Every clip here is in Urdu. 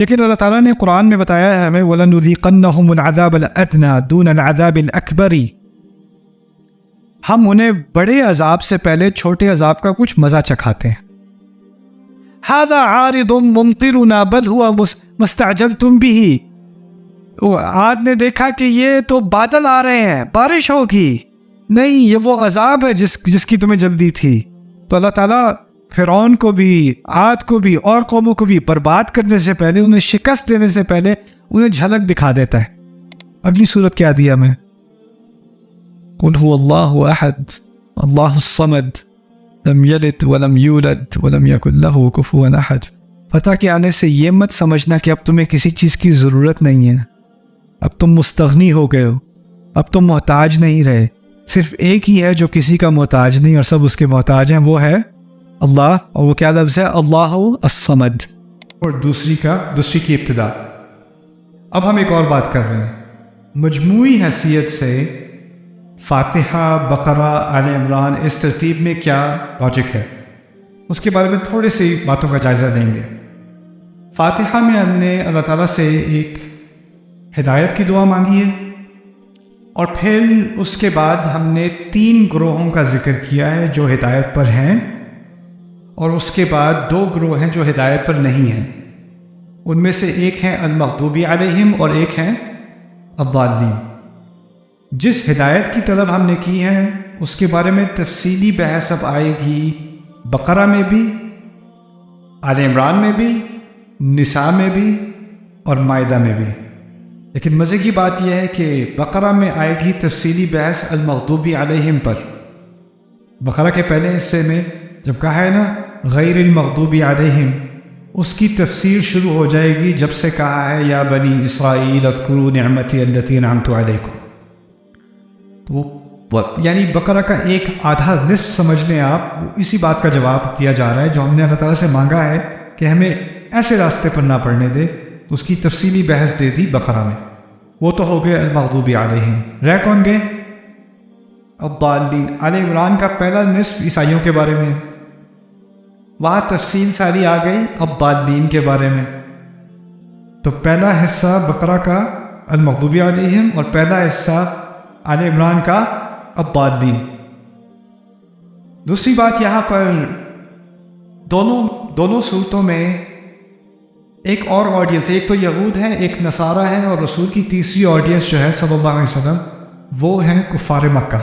لیکن اللہ تعالیٰ نے قرآن میں بتایا ہے ہمیں وَلَنُذِيقَنَّهُمُ الْعَذَابَ الْأَدْنَىٰ دُونَ الْعَذَابِ الْأَكْبَرِ، ہم انہیں بڑے عذاب سے پہلے چھوٹے عذاب کا کچھ مزہ چکھاتے ہیں۔ هَذَا عَارِضٌ مُمْطِرُنَا بَلْ هُوَ مَا اسْتَعْجَلْتُمْ بِهِ، عاد نے دیکھا کہ یہ تو بادل آ رہے ہیں، بارش ہوگی، نہیں یہ وہ عذاب ہے جس کی تمہیں جلدی تھی۔ تو اللہ تعالیٰ فرعون کو بھی، عاد کو بھی اور قوموں کو بھی برباد کرنے سے پہلے، انہیں شکست دینے سے پہلے انہیں جھلک دکھا دیتا ہے۔ اگلی صورت کیا دیا میں؟ قُلْ هُوَ اللَّهُ أَحَدٌ اللَّهُ الصَّمَدُ لَمْ يَلِدْ وَلَمْ يُولَدْ وَلَمْ يَكُنْ لَهُ كُفُوًا أَحَدٌ۔ فتح کے آنے سے یہ مت سمجھنا کہ اب تمہیں کسی چیز کی ضرورت نہیں ہے، اب تم مستغنی ہو گئے ہو، اب تم محتاج نہیں رہے۔ صرف ایک ہی ہے جو کسی کا محتاج نہیں اور سب اس کے محتاج ہیں، وہ ہے اللہ۔ اور وہ کیا لفظ ہے؟ اللہ الصمد۔ اور دوسری کی ابتدا۔ اب ہم ایک اور بات کر رہے ہیں، مجموعی حیثیت سے فاتحہ، بقرہ، آل عمران، اس ترتیب میں کیا لاجک ہے، اس کے بارے میں تھوڑی سی باتوں کا جائزہ لیں گے۔ فاتحہ میں ہم نے اللہ تعالیٰ سے ایک ہدایت کی دعا مانگی ہے، اور پھر اس کے بعد ہم نے 3 گروہوں کا ذکر کیا ہے جو ہدایت پر ہیں، اور اس کے بعد 2 گروہ ہیں جو ہدایت پر نہیں ہیں۔ ان میں سے ایک ہیں المغضوب علیہم اور ایک ہیں الضالین۔ جس ہدایت کی طلب ہم نے کی ہے اس کے بارے میں تفصیلی بحث اب آئے گی، بقرہ میں بھی، آل عمران میں بھی، نساء میں بھی اور مائدہ میں بھی۔ لیکن مزے کی بات یہ ہے کہ بقرہ میں آئے گی تفصیلی بحث المغضوب علیہم پر۔ بقرہ کے پہلے حصے میں جب کہا ہے نا غیر المغضوب علیہم، اس کی تفسیر شروع ہو جائے گی جب سے کہا ہے یا بنی اسرائیل اذکروا نعمتی التی انعمت علیکم۔ تو یعنی بقرہ کا ایک آدھا نصف سمجھ لیں آپ، اسی بات کا جواب دیا جا رہا ہے جو ہم نے اللہ تعالیٰ سے مانگا ہے کہ ہمیں ایسے راستے پر نہ پڑنے دے، اس کی تفصیلی بحث دے دی بقرہ میں۔ وہ تو ہو گئے المغضوب علیہم، رہ کون گئے؟ الضالین۔ آل عمران کا پہلا نصف عیسائیوں کے بارے میں، وہاں تفصیل ساری آ گئی الضالین کے بارے میں۔ تو پہلا حصہ بقرہ کا المغضوب علیہم اور پہلا حصہ آل عمران کا الضالین۔ دوسری بات یہاں پر دونوں صورتوں میں ایک اور آڈینس، ایک تو یہود ہیں، ایک نصارہ ہیں، اور رسول کی تیسری آڈینس جو ہے صلی اللہ علیہ وسلم وہ ہیں کفار مکہ۔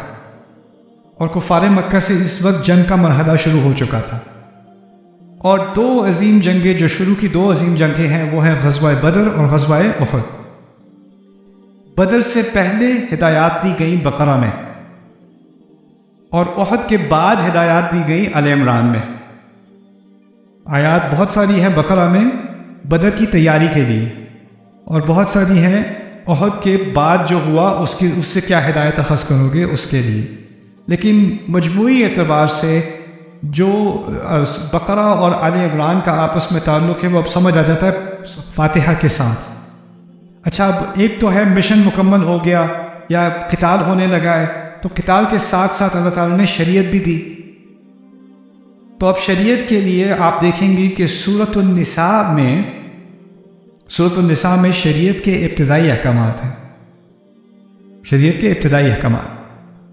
اور کفار مکہ سے اس وقت جنگ کا مرحلہ شروع ہو چکا تھا، اور 2 عظیم جنگیں جو شروع کی 2 عظیم جنگیں ہیں وہ ہیں غزوہ بدر اور غزوہ احد۔ بدر سے پہلے ہدایات دی گئی بقرہ میں، اور احد کے بعد ہدایات دی گئی آل عمران میں۔ آیات بہت ساری ہیں بقرہ میں بدر کی تیاری کے لیے، اور بہت ساری ہیں احد کے بعد جو ہوا اس سے کیا ہدایت اخذ کرو گے اس کے لیے۔ لیکن مجموعی اعتبار سے جو بقرہ اور آل عمران کا آپس میں تعلق ہے وہ اب سمجھ آ جاتا ہے فاتحہ کے ساتھ۔ اچھا، اب ایک تو ہے مشن مکمل ہو گیا یا قتال ہونے لگا ہے، تو قتال کے ساتھ ساتھ اللہ تعالیٰ نے شریعت بھی دی۔ تو اب شریعت کے لیے آپ دیکھیں گے کہ سورۃ النساء میں شریعت کے ابتدائی احکامات ہیں، شریعت کے ابتدائی احکامات،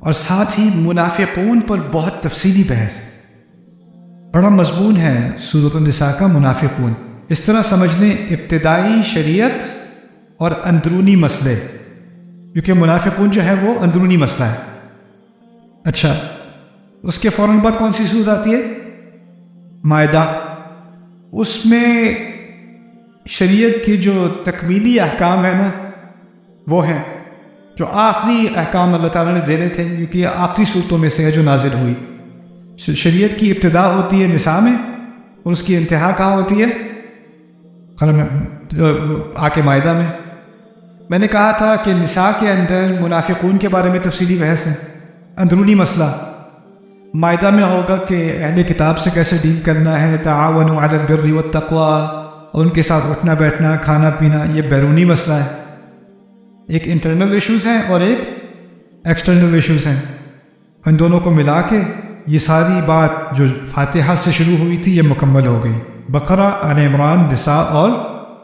اور ساتھ ہی منافقون پر بہت تفصیلی بحث، بڑا مضمون ہے سورۃ النساء کا منافقون۔ اس طرح سمجھ لیں ابتدائی شریعت اور اندرونی مسئلے، کیونکہ منافقون جو ہے وہ اندرونی مسئلہ ہے۔ اچھا، اس کے فوراً بعد کون سی صورت آتی ہے؟ مائدہ۔ اس میں شریعت کی جو تکمیلی احکام ہے نا وہ ہیں، جو آخری احکام اللہ تعالیٰ نے دینے تھے، کیونکہ یہ آخری صورتوں میں سے ہے جو نازل ہوئی۔ شریعت کی ابتدا ہوتی ہے نساء میں، اور اس کی انتہا کہاں ہوتی ہے؟ آکے مائدہ میں۔ میں نے کہا تھا کہ نساء کے اندر منافقون کے بارے میں تفصیلی بحث ہے، اندرونی مسئلہ۔ مائدہ میں ہوگا کہ اہل کتاب سے کیسے ڈیل کرنا ہے، تعاونوا علی البر والتقوی، اور ان کے ساتھ اٹھنا بیٹھنا، کھانا پینا، یہ بیرونی مسئلہ ہے۔ ایک انٹرنل ایشوز ہیں اور ایک ایکسٹرنل ایشوز ہیں، ان دونوں کو ملا کے یہ ساری بات جو فاتحہ سے شروع ہوئی تھی یہ مکمل ہو گئی۔ بقرہ، آل عمران، نساء اور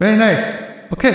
very nice, okay।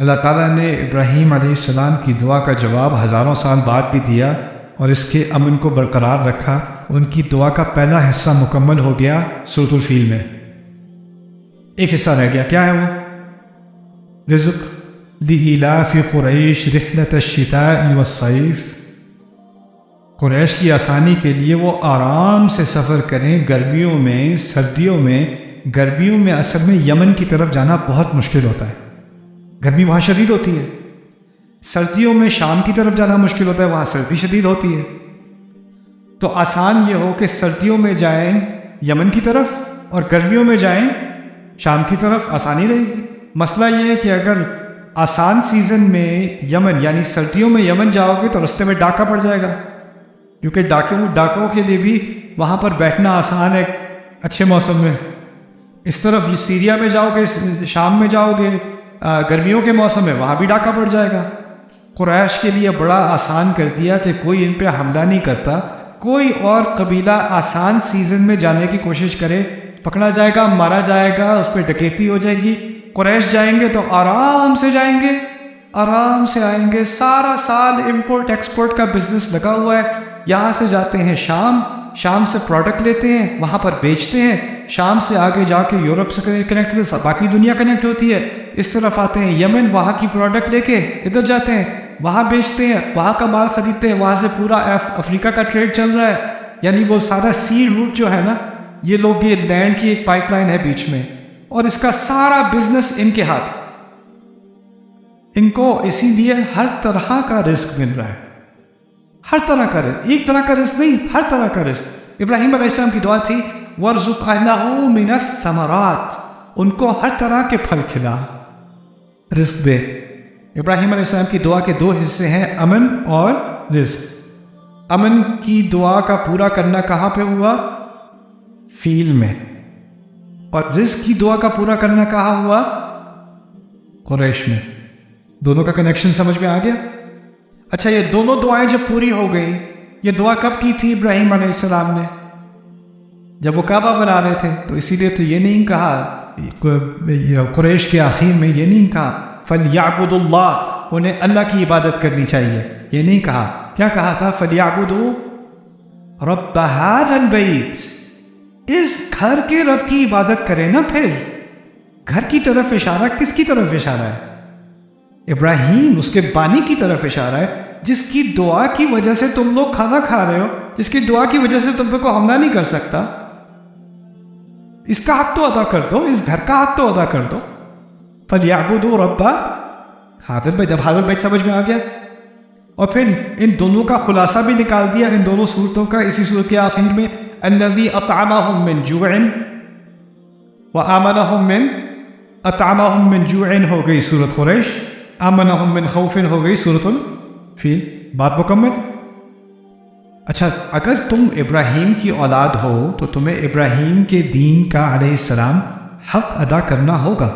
اللہ تعالیٰ نے ابراہیم علیہ السلام کی دعا کا جواب ہزاروں سال بعد بھی دیا اور اس کے امن کو برقرار رکھا۔ ان کی دعا کا پہلا حصہ مکمل ہو گیا سورۃ الفیل میں، ایک حصہ رہ گیا، کیا ہے وہ؟ رزق لإلاف قریش رحلۃ الشتاء والصیف، قریش کی آسانی کے لیے وہ آرام سے سفر کریں گرمیوں میں سردیوں میں۔ گرمیوں میں اصل میں یمن کی طرف جانا بہت مشکل ہوتا ہے، گرمی وہاں شدید ہوتی ہے۔ سردیوں میں شام کی طرف جانا مشکل ہوتا ہے، وہاں سردی شدید ہوتی ہے۔ تو آسان یہ ہو کہ سردیوں میں جائیں یمن کی طرف اور گرمیوں میں جائیں شام کی طرف، آسانی رہے گی۔ مسئلہ یہ ہے کہ اگر آسان سیزن میں یمن یعنی سردیوں میں یمن جاؤ گے تو رستے میں ڈاکہ پڑ جائے گا، کیونکہ ڈاکوں کے لیے بھی وہاں پر بیٹھنا آسان ہے اچھے موسم میں۔ اس طرف سیریا میں جاؤ گے، شام میں جاؤ گے گرمیوں کے موسم میں، وہاں بھی ڈاکہ پڑ جائے گا۔ قریش کے لیے بڑا آسان کر دیا کہ کوئی ان پہ حملہ نہیں کرتا، کوئی اور قبیلہ آسان سیزن میں جانے کی کوشش کرے پکڑا جائے گا، مارا جائے گا، اس پہ ڈکیتی ہو جائے گی۔ قریش جائیں گے تو آرام سے جائیں گے، آرام سے آئیں گے۔ سارا سال امپورٹ ایکسپورٹ کا بزنس لگا ہوا ہے، یہاں سے جاتے ہیں شام سے پروڈکٹ لیتے ہیں، وہاں پر بیچتے ہیں، شام سے آگے جا کے یورپ سے کنیکٹ ہوتے، باقی دنیا کنیکٹ ہوتی ہے۔ اس طرف آتے ہیں یمن، وہاں کی پروڈکٹ لے کے ادھر جاتے ہیں، وہاں بیچتے ہیں، وہاں کا مال خریدتے ہیں، وہاں سے پورا افریقہ کا ٹریڈ چل رہا ہے۔ یعنی وہ سارا سی روٹ جو ہے نا، یہ لوگ یہ لینڈ کی ایک پائپ لائن ہے بیچ میں، اور اس کا سارا بزنس ان کے ہاتھ۔ ان کو اسی لیے ہر طرح کا رزق مل رہا ہے، ہر طرح کا رزق، ایک طرح کا رزق نہیں، ہر طرح کا رزق۔ ابراہیم علیہ السلام کی دعا تھی وَارْزُقْ أَهْلَهُ مِنَ الثَّمَرَاتِ، ان کو ہر طرح کے پھل کھلا، رزق دے۔ ابراہیم علیہ السلام کی دعا کے دو حصے ہیں، امن اور رزق۔ امن کی دعا کا پورا کرنا کہاں پہ ہوا؟ فیل میں۔ اور رزق کی دعا کا پورا کرنا کہاں ہوا؟ قریش میں۔ دونوں کا کنیکشن سمجھ میں آ گیا؟ اچھا، یہ دونوں دعائیں جب پوری ہو گئی، یہ دعا کب کی تھی ابراہیم علیہ السلام نے؟ جب وہ کعبہ بنا رہے تھے، تو اسی لیے تو یہ نہیں کہا قریش کے آخر میں، یہ نہیں کہا فَلْيَعْبُدُوا اللَّهَ، انہیں اللہ کی عبادت کرنی چاہیے، یہ نہیں کہا۔ کیا کہا تھا؟ فَلْيَعْبُدُوا رَبَّ هَذَا الْبَيْتِ، اس گھر کے رب کی عبادت کریں نا۔ پھر گھر کی طرف اشارہ کس کی طرف اشارہ ہے؟ ابراہیم، اس کے بانی کی طرف اشارہ ہے، جس کی دعا کی وجہ سے تم لوگ کھانا کھا رہے ہو، جس کی دعا کی وجہ سے تم پہ کوئی حملہ نہیں کر سکتا۔ اس کا حق تو ادا کر دو، اس گھر کا حق تو ادا کر دو۔ فَلْيَعْبُدُوا رَبَّ هَذَا الْبَيْتِ، اب هَذَا الْبَيْتِ سمجھ میں آ گیا۔ اور پھر ان دونوں کا خلاصہ بھی نکال دیا ان دونوں صورتوں کا، اسی صورت کے آخر میں الَّذِي أَطْعَمَهُم مِّن جُوعٍ وَآمَنَهُم مِّن أَطْعَمَهُم مِّن جُوعٍ ہو گئی سورۃ قریش، آمَنَهُم مِّن خَوْفٍ ہو گئی سورۃ الفیل۔ بات مکمل۔ اچھا، اگر تم ابراہیم کی اولاد ہو تو تمہیں ابراہیم کے دین کا علیہ السلام حق ادا کرنا ہوگا۔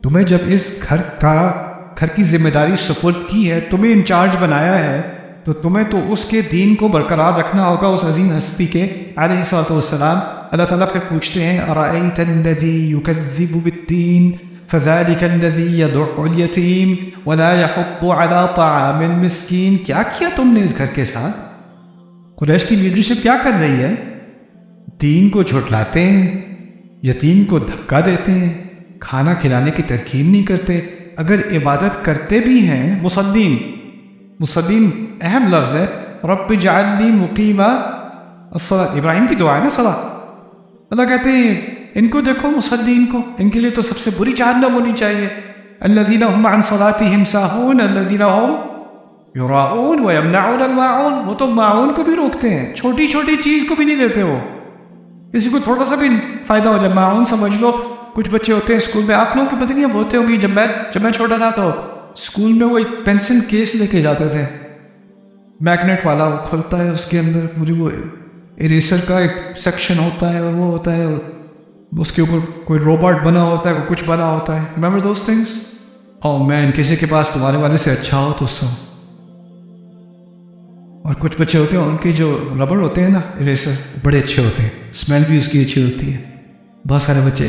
تمہیں جب اس گھر کی ذمہ داری سپرد کی ہے، تمہیں انچارج بنایا ہے، تو تمہیں تو اس کے دین کو برقرار رکھنا ہوگا، اس عظیم ہستی کے علیہ الصلوۃ والسلام۔ اللہ تعالیٰ پھر پوچھتے ہیں أَرَأَيْتَ الَّذِي يُكَذِّبُ بِالدِّينِ فَذَلِكَ الَّذِي يَدُعُّ الْيَتِيمَ وَلَا يَحُضُّ عَلَىٰ طَعَامِ الْمِسْكِينِ۔ کیا کیا تم نے اس گھر کے ساتھ؟ قریش کی لیڈرشپ کیا کر رہی ہے؟ دین کو جھٹلاتے ہیں، یتیم کو دھکا دیتے ہیں، کھانا کھلانے کی ترکیب نہیں کرتے۔ اگر عبادت کرتے بھی ہیں، مسلم اہم لفظ ہے، رب اجعلنی مقیم الصلاۃ، ابراہیم کی دعا ہے نا صلاۃ۔ اللہ کہتے ہیں ان کو دیکھو، مسلمین کو، ان کے لیے تو سب سے بری جہنم ہونی چاہیے۔ الذین هم عن صلاتهم ساہون الذین هم یراؤون ویمنعون الماعون، وہ تو معاون کو بھی روکتے ہیں، چھوٹی چھوٹی چیز کو بھی نہیں دیتے۔ وہ کسی کو تھوڑا سا بھی فائدہ ہو جائے، معاون سمجھ لو۔ کچھ بچے ہوتے ہیں اسکول میں، آپ لوگوں کے پتہ نہیں اب ہوتے ہوں گے، جب میں چھوٹا تھا تو اسکول میں وہ ایک پینسل کیس لے کے جاتے تھے، میگنیٹ والا، وہ کھلتا ہے، اس کے اندر پوری وہ اریسر کا ایک سیکشن ہوتا ہے، اور وہ ہوتا ہے، اس کے اوپر کوئی روبوٹ بنا ہوتا ہے، کوئی کچھ بنا ہوتا ہے۔ Remember those things? Oh man, کسی کے پاس تمہارے والے سے اچھا ہو تو سو۔ اور کچھ بچے ہوتے ہیں ان کے جو ربڑ ہوتے ہیں نا، اریسر، بڑے اچھے ہوتے ہیں، اسمیل بھی اس کی اچھی ہوتی ہے۔ بہت سارے بچے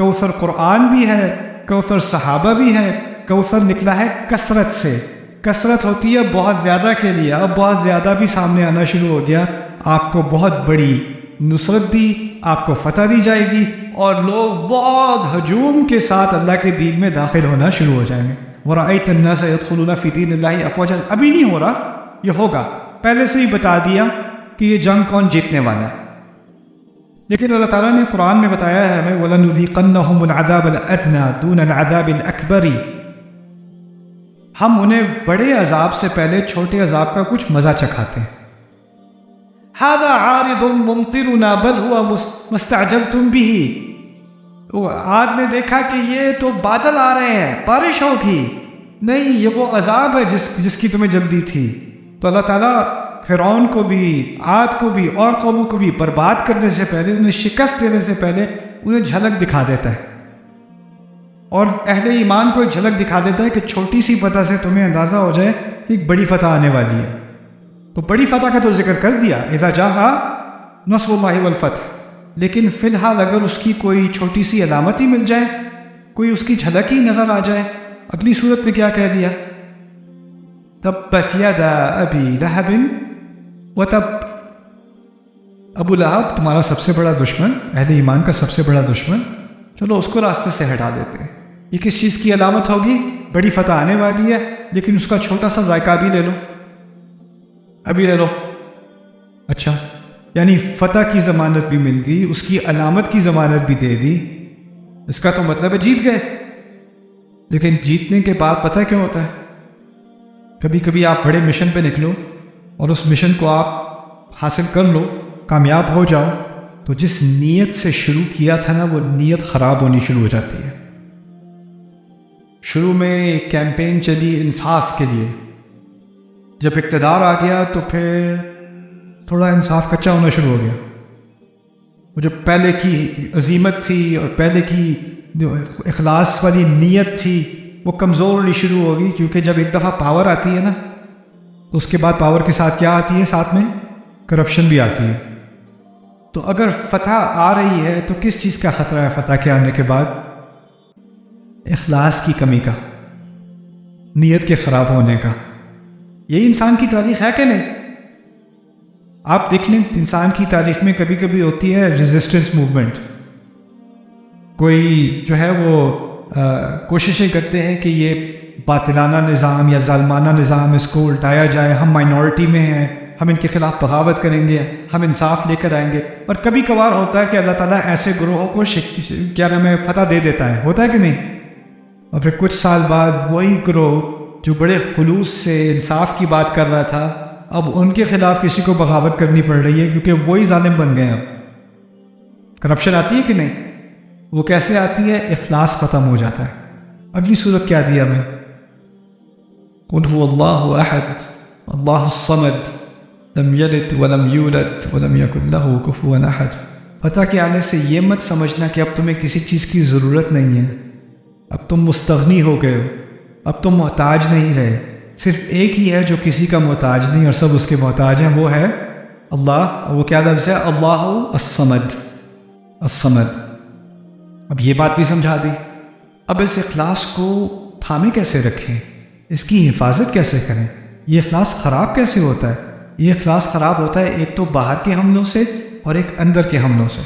کوثر قرآن بھی ہے، کوثر صحابہ بھی ہے، کوثر نکلا ہے کثرت سے۔ کثرت ہوتی ہے بہت زیادہ کے لیے، اب بہت زیادہ بھی سامنے آنا شروع ہو گیا، آپ کو بہت بڑی نصرت دی، آپ کو فتح دی جائے گی، اور لوگ بہت ہجوم کے ساتھ اللہ کے دین میں داخل ہونا شروع ہو جائیں گے۔ وَرَأَيْتَ النَّاسَ يَدْخُلُونَ فِي دِينِ اللَّهِ أَفْوَاجًا، ابھی نہیں ہو رہا، یہ ہوگا، پہلے سے ہی بتا دیا کہ یہ جنگ کون جیتنے والا ہے۔ لیکن اللہ تعالیٰ نے قرآن میں بتایا ہے ہمیں وَلَنُذِيقَنَّهُمُ الْعَذَابَ الْأَدْنَىٰ دُونَ الْعَذَابِ الْأَكْبَرِ، ہم انہیں بڑے عذاب سے پہلے چھوٹے عذاب کا کچھ مزہ چکھاتے ہیں۔ هَذَا عَارِضٌ مُمْطِرُنَا بَلْ هُوَ مَا اسْتَعْجَلْتُمْ بِهِ، عاد نے دیکھا کہ یہ تو بادل آ رہے ہیں، بارش ہوگی، نہیں یہ وہ عذاب ہے جس کی تمہیں جلدی تھی۔ تو اللہ تعالیٰ فرعون کو بھی، عاد کو بھی اور قوموں کو بھی برباد کرنے سے پہلے، انہیں شکست دینے سے پہلے انہیں جھلک دکھا دیتا ہے، اور اہل ایمان کو ایک جھلک دکھا دیتا ہے کہ چھوٹی سی فتح سے تمہیں اندازہ ہو جائے کہ ایک بڑی فتح آنے والی ہے۔ تو بڑی فتح کا تو ذکر کر دیا، اذا جاء نصر اللہ والفتح، لیکن فی الحال اگر اس کی کوئی چھوٹی سی علامت ہی مل جائے، کوئی اس کی جھلک ہی نظر آ جائے، اگلی صورت میں کیا کہہ دیا؟ تبت یدا ابی لہب وتب، ابو لہب تمہارا سب سے بڑا دشمن، اہل ایمان کا سب سے بڑا دشمن، چلو اس کو راستے سے ہٹا دیتے ہیں۔ یہ کس چیز کی علامت ہوگی؟ بڑی فتح آنے والی ہے، لیکن اس کا چھوٹا سا ذائقہ بھی لے لو، ابھی لے لو۔ اچھا، یعنی فتح کی ضمانت بھی مل گئی، اس کی علامت کی ضمانت بھی دے دی، اس کا تو مطلب ہے جیت گئے۔ لیکن جیتنے کے بعد پتہ کیا ہوتا ہے؟ کبھی کبھی آپ بڑے مشن پہ نکلو اور اس مشن کو آپ حاصل کر لو، کامیاب ہو جاؤ، تو جس نیت سے شروع کیا تھا نا، وہ نیت خراب ہونی شروع ہو جاتی ہے۔ شروع میں ایک کیمپین چلی انصاف کے لیے، جب اقتدار آ گیا تو پھر تھوڑا انصاف کچا ہونا شروع ہو گیا۔ وہ جو پہلے کی عزیمت تھی اور پہلے کی جو اخلاص والی نیت تھی وہ کمزور ہونی شروع ہوگی، کیونکہ جب ایک دفعہ پاور آتی ہے نا، تو اس کے بعد پاور کے ساتھ کیا آتی ہے؟ ساتھ میں کرپشن بھی آتی ہے۔ تو اگر فتح آ رہی ہے تو کس چیز کا خطرہ ہے فتح کے آنے کے بعد؟ اخلاص کی کمی کا، نیت کے خراب ہونے کا۔ یہی انسان کی تاریخ ہے کہ نہیں؟ آپ دیکھ لیں، انسان کی تاریخ میں کبھی کبھی ہوتی ہے ریزسٹنس موومنٹ، کوئی جو ہے وہ کوششیں کرتے ہیں کہ یہ باطلانہ نظام یا ظالمانہ نظام، اس کو الٹایا جائے، ہم مائنورٹی میں ہیں، ہم ان کے خلاف بغاوت کریں گے، ہم انصاف لے کر آئیں گے۔ اور کبھی کبھار ہوتا ہے کہ اللہ تعالیٰ ایسے گروہوں کو کیا نام ہے فتح دے دیتا ہے، ہوتا ہے کہ نہیں؟ اور پھر کچھ سال بعد وہی گروہ جو بڑے خلوص سے انصاف کی بات کر رہا تھا، اب ان کے خلاف کسی کو بغاوت کرنی پڑ رہی ہے، کیونکہ وہی ظالم بن گئے ہیں۔ کرپشن آتی ہے کہ نہیں؟ وہ کیسے آتی ہے؟ اخلاص ختم ہو جاتا ہے۔ اگلی صورت کیا دیا ہمیں؟ قل هو اللہ احد اللہ الصمد لم یلد ولم یولد ولم یکن لہ کفوا احد۔ فتح کے آنے سے یہ مت سمجھنا کہ اب تمہیں کسی چیز کی ضرورت نہیں ہے، اب تم مستغنی ہو گئے ہو، اب تم محتاج نہیں رہے۔ صرف ایک ہی ہے جو کسی کا محتاج نہیں اور سب اس کے محتاج ہیں، وہ ہے اللہ۔ وہ کیا لفظ ہے؟ اللہ الصمد، الصمد۔ اب یہ بات بھی سمجھا دی۔ اب اس اخلاص کو تھامے کیسے رکھیں، اس کی حفاظت کیسے کریں؟ یہ اخلاص خراب کیسے ہوتا ہے؟ یہ اخلاص خراب ہوتا ہے ایک تو باہر کے حملوں سے اور ایک اندر کے حملوں سے۔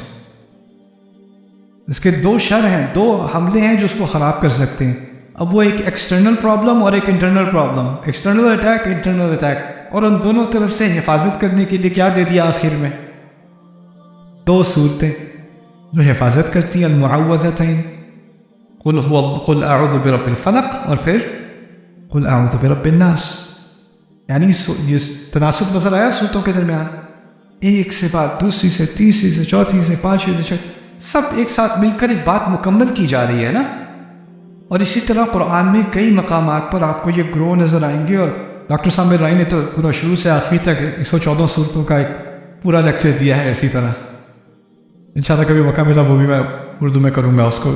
اس کے دو شر ہیں، دو حملے ہیں جو اس کو خراب کر سکتے ہیں۔ اب وہ ایک ایکسٹرنل پرابلم اور ایک internal problem, external attack, internal attack, اور ان دونوں طرف سے حفاظت کرنے کے لیے کیا دے دیا آخر میں؟ دو صورتیں جو حفاظت کرتی ہیں، المعوذتین، قل اعوذ برب الفلق، اور پھر قل اعوذ برب الناس۔ یعنی یہ تناسب نظر آیا صورتوں کے درمیان؟ ایک سے بات دوسری سے، تیسری سے، چوتھی سے، پانچویں سے، سب ایک ساتھ مل کر ایک بات مکمل کی جا رہی ہے نا۔ اور اسی طرح قرآن میں کئی مقامات پر آپ کو یہ گروہ نظر آئیں گے، اور ڈاکٹر سامر رائی نے تو پورا شروع سے آخر تک 114 صورتوں کا ایک پورا لیکچر دیا ہے۔ اسی طرح انشاءاللہ کبھی موقع ملا وہ بھی میں اردو میں کروں گا اس کو۔